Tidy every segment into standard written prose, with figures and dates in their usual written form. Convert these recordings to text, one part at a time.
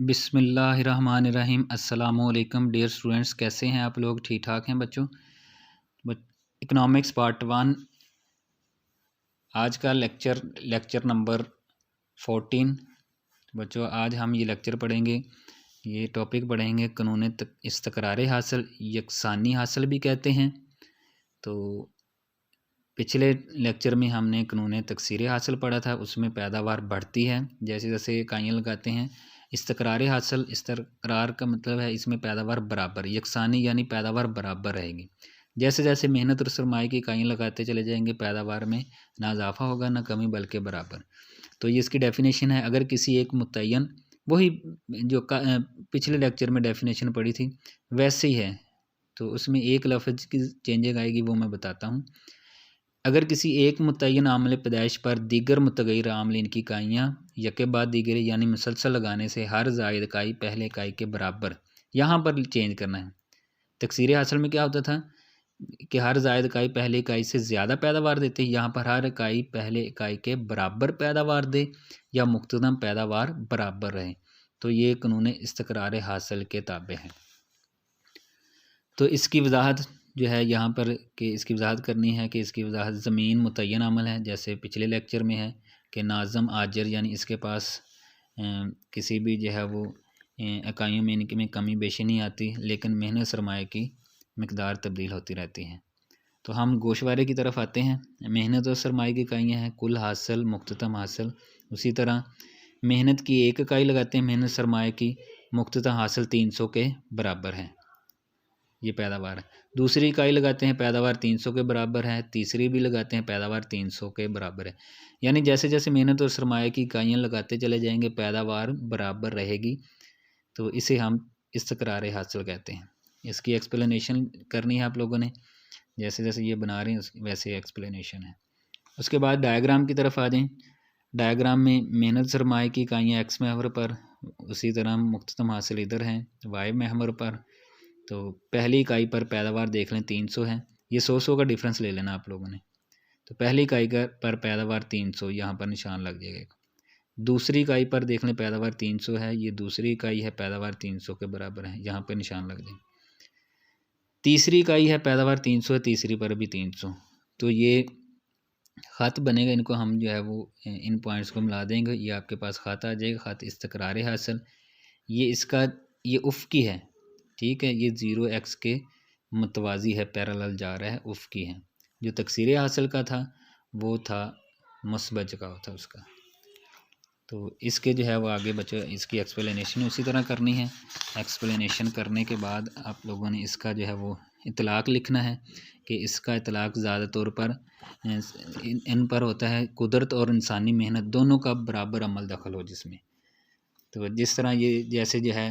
बिस्मिल्लाहिर्रहमानिर्रहीम। अस्सलामुअलैकुम dear students, कैसे हैं आप लोग? ठीक ठाक हैं बच्चों? इकोनॉमिक्स पार्ट 1 आज का लेक्चर नंबर 14। बच्चों आज हम ये लेक्चर पढ़ेंगे, ये टॉपिक पढ़ेंगे कानून इस्तक़रार हासिल, यकसानी हासिल भी कहते हैं। तो पिछले लेक्चर में हमने कानून तकसीर हासिल पढ़ा था, उसमें पैदावार बढ़ती है जैसे जैसे इकाइयाँ लगाते हैं। इस्तक़रार हासिल, इस्तक़रार का मतलब है इसमें पैदावार बराबर, यकसानी यानी पैदावार बराबर रहेगी। जैसे जैसे मेहनत और सरमाए की इकाइयाँ लगाते चले जाएंगे, पैदावार में ना इजाफा होगा ना कमी, बल्कि बराबर। तो ये इसकी डेफिनेशन है। अगर किसी एक मुतय्यन, वही जो पिछले लेक्चर में डेफिनेशन पढ़ी थी वैसे ही है, तो उसमें एक लफ्ज़ की चेंजिंग आएगी, वो मैं बताता हूँ। अगर किसी एक मुतय्यन आमले पैदाइश पर दीगर मुतग़य्यर आमलीन की इकाइयाँ यके बाद दीगर यानी मुसलसल लगाने से हर ज़ायद इकाई पहले इकाई के बराबर, यहाँ पर चेंज करना है। तकसीर हासिल में क्या होता था कि हर ज़ायद इकाई पहले इकाई से ज़्यादा पैदावार देती है, यहाँ पर हर इकाई पहले इकाई के बराबर पैदावार दे या मुख्तदम पैदावार बराबर रहे। तो ये कानून इस्तक़रार हासिल के ताबे है। तो इसकी वजाहत जो है यहाँ पर कि इसकी वजाहत करनी है कि इसकी वजाहत ज़मीन मुतय्यन अमल है, जैसे पिछले लेक्चर में है कि नाज़म आजर यानी इसके पास किसी भी जो है वो इकाइयों में इनकी में कमी बेशी नहीं आती, लेकिन मेहनत सरमाए की मकदार तब्दील होती रहती है। तो हम गोशवारे की तरफ आते हैं। मेहनत और सरमाए की इकाइयाँ हैं कुल हासिल, मुख्ततम हासिल। उसी तरह मेहनत की एक इकाई लगाते हैं, मेहनत सरमाए की मुख्ततम हासिल 300 के बराबर है, ये पैदावार है। दूसरी इकाई लगाते हैं, पैदावार 300 के बराबर है। तीसरी भी लगाते हैं, पैदावार 300 के बराबर है। यानी जैसे जैसे मेहनत और सरमाए की इकाइयाँ लगाते चले जाएंगे, पैदावार बराबर रहेगी। तो इसे हम इस्तक़रार हासिल कहते हैं। इसकी एक्सप्लेनेशन करनी है आप लोगों ने, जैसे जैसे ये बना रहे हैं वैसे एक्सप्लेनेशन है। उसके बाद डायग्राम की तरफ आ जाएँ। डायग्राम में मेहनत सरमाए की इकाइयाँ एक्स महवर पर, उसी तरह मुख्ततम हासिल इधर हैं वाई महवर पर। तो पहली इकाई पर पैदावार देख लें 300 है, ये 100 का डिफरेंस ले लेना आप लोगों ने। तो पहली इकाई पर पैदावार 300, यहाँ पर निशान लग जाएगा। दूसरी इकाई पर देख लें पैदावार 300 है, ये दूसरी इकाई है, पैदावार 300 के बराबर है, यहाँ पर निशान लग जाए। तीसरी इकाई है, पैदावार 300 है, तीसरी पर भी 300। तो ये ख़त बनेगा, इनको हम जो है वो इन पॉइंट्स को मिला देंगे, ये आपके पास ख़त आ जाएगा, ख़त इस्तक़रार हासिल। ये इसका ये उफ़क़ी है, ठीक है, ये 0x के मतवाज़ी है, पैरेलल जा रहा है, उफ़क़ी है। जो तकसीर हासिल का था वो था मसबज का था उसका। तो इसके जो है वो आगे बच्चे इसकी एक्सप्लेनेशन उसी तरह करनी है। एक्सप्लेनेशन करने के बाद आप लोगों ने इसका जो है वो इतलाक़ लिखना है कि इसका इतलाक़ ज़्यादा तौर पर इन पर होता है, कुदरत और इंसानी मेहनत दोनों का बराबर अमल दखल हो जिसमें। तो जिस तरह ये जैसे जो है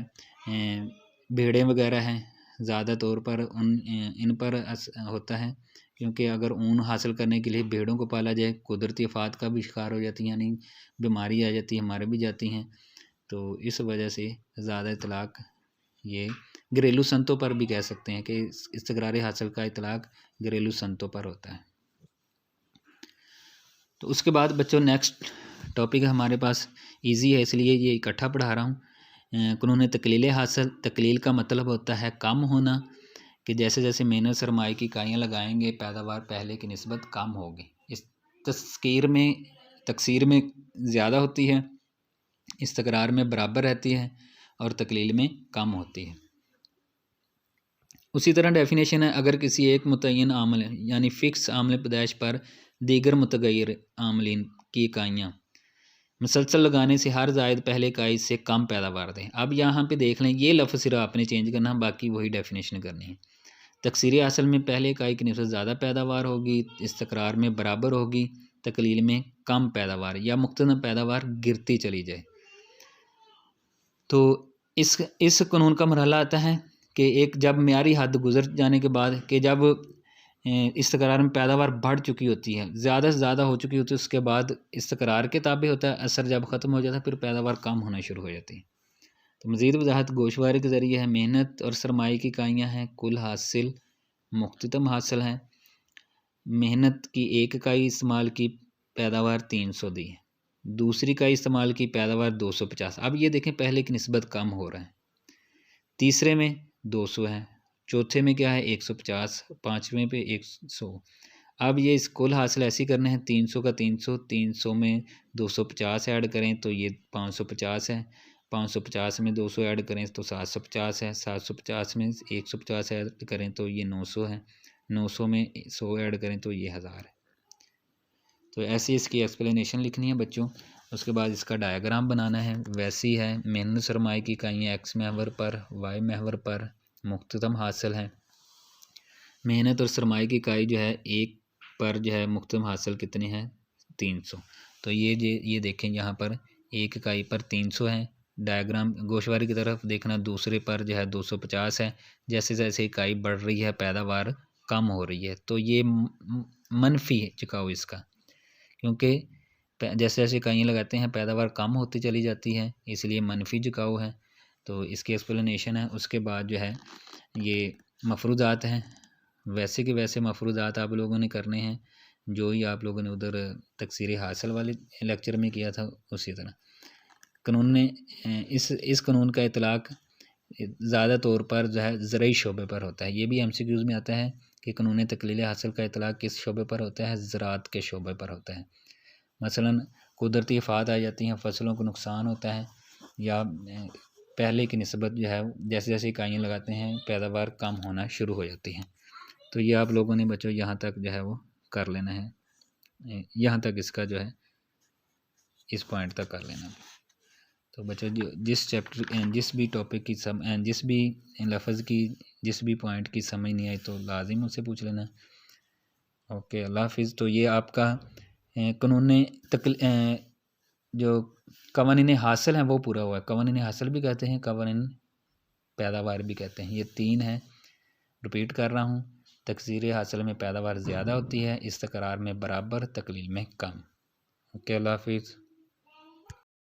भेड़ें वगैरह हैं, ज़्यादा तौर पर इन पर होता है, क्योंकि अगर ऊन हासिल करने के लिए भेड़ों को पाला जाए, कुदरती आफ़ात का भी शिकार हो जाती है, यानी बीमारी आ जाती है, हमारे भी जाती हैं। तो इस वजह से ज़्यादा इतलाक़ ये घरेलू संतों पर भी कह सकते हैं कि इस्तक़रार हासिल का इतलाक़ घरेलू संतों पर होता है। तो उसके बाद बच्चों नेक्स्ट टॉपिक हमारे पास ईजी है, इसलिए ये इकट्ठा पढ़ा रहा हूँ। कानून तकलील हासिल, तकलील का मतलब होता है कम होना, कि जैसे जैसे मेहनत सरमाए की इकाइयाँ लगाएंगे, पैदावार पहले की निस्बत कम होगी। इस तकसीर में ज़्यादा होती है, इस्तक़रार में बराबर रहती है और तकलील में कम होती है। उसी तरह डेफिनेशन है, अगर किसी एक मुतय्यन आमल यानी फ़िक्स आमले पैदाइश पर दीगर मुतग़य्यर आमलीन की इकाइयाँ मुसलसल लगाने से हर ज़ायद पहले इकाई से कम पैदावार दें। अब यहाँ पे देख लें, ये लफ्ज़ सिर्फ आपने चेंज करना, बाकी वही डेफिनेशन करनी है। तकसीर हासिल में पहले इकाई की निस्बत ज़्यादा पैदावार होगी, इस्तक़रार में बराबर होगी, तकलील में कम पैदावार या मुख्तलिफ पैदावार गिरती चली जाए। तो इस कानून का मरहला आता है कि एक जब मेयारी हद गुजर जाने के बाद, कि जब इस्तक़रार में पैदावार बढ़ चुकी होती है, ज़्यादा से ज़्यादा हो चुकी होती है, उसके बाद इस्तक़रार के ताबे होता है, असर जब ख़त्म हो जाता है फिर पैदावार कम होना शुरू हो जाती है। तो मज़ीद वजाहत गोशवारे के ज़रिए है। मेहनत और सरमाए की इकाइयाँ हैं कुल हासिल, मुख्ततम हासिल हैं। मेहनत की एक इकाई इस्तेमाल की, पैदावार 300 दी है। दूसरी इकाई इस्तेमाल की, पैदावार 250। अब ये देखें पहले की निस्बत कम हो रहा है। तीसरे में 200 है, चौथे में क्या है 150, पाँचवें पे 100। अब ये इस कुल हासिल ऐसे करने हैं, 300 का 300, 300 में 250 ऐड करें तो ये 550 है, 550 में 200 ऐड करें तो 750 है, 750 में 150 ऐड करें तो ये 900 है, 900 में 100 ऐड करें तो ये 1000 है। तो ऐसे इसकी एक्सप्लेनेशन लिखनी है बच्चों। उसके बाद इसका डायग्राम बनाना है। वैसी है मेहनत सरमाए की इकाइयाँ एक्स महवर पर, वाई महवर पर मुख्ततम हासिल है। मेहनत और सरमाए की इकाई जो है एक पर जो है मुख्ततम हासिल कितनी है 300। तो ये देखें यहाँ पर एक इकाई पर 300 है। डायग्राम गोशवारी की तरफ देखना, दूसरे पर जो है 250 है। जैसे जैसे इकाई बढ़ रही है पैदावार कम हो रही है, तो ये मनफी झुकाव इसका, क्योंकि जैसे जैसे इकाइयाँ लगाते हैं पैदावार कम होती चली जाती है, इसलिए मनफी झुकाव है। तो इसकी एक्सप्लेनेशन है। उसके बाद जो है ये मफरूज़ात हैं। वैसे के वैसे मफरूज़ात आप लोगों ने करने हैं, जो ही आप लोगों ने उधर तकसीर हासिल वाले लेक्चर में किया था उसी तरह। कानून ने इस कानून का इतलाक़ ज़्यादा तौर पर जो है ज़रई शोबे पर होता है। ये भी MCQs में आता है कि कानून तकलील हासिल का इतलाक़ किस शोबे पर होता है, ज़राअत के शोबे पर होता है। मसलन कुदरती आफ़ात आ जाती हैं, फसलों को नुकसान होता है, या पहले की निस्बत जो है जैसे जैसे इकाइयाँ लगाते हैं पैदावार कम होना शुरू हो जाती है। तो ये आप लोगों ने बच्चों यहाँ तक जो है वो कर लेना है, यहाँ तक इसका जो है इस पॉइंट तक कर लेना है। तो बच्चों जिस चैप्टर जिस भी टॉपिक की जिस भी लफ्ज़ की जिस भी पॉइंट की समझ नहीं आई तो लाजिम उससे पूछ लेना। ओके, अल्लाह हाफिज़। तो ये आपका कानून जो कवानीन हासिल हैं वो पूरा हुआ है। कवानीन हासिल भी कहते हैं, कवानीन पैदावार भी कहते हैं। ये 3 हैं। रिपीट कर रहा हूँ, तकसीर हासिल में पैदावार ज़्यादा होती है, इस्तक़रार में बराबर, तकलील में कम। ओके, अल्लाह हाफिज़।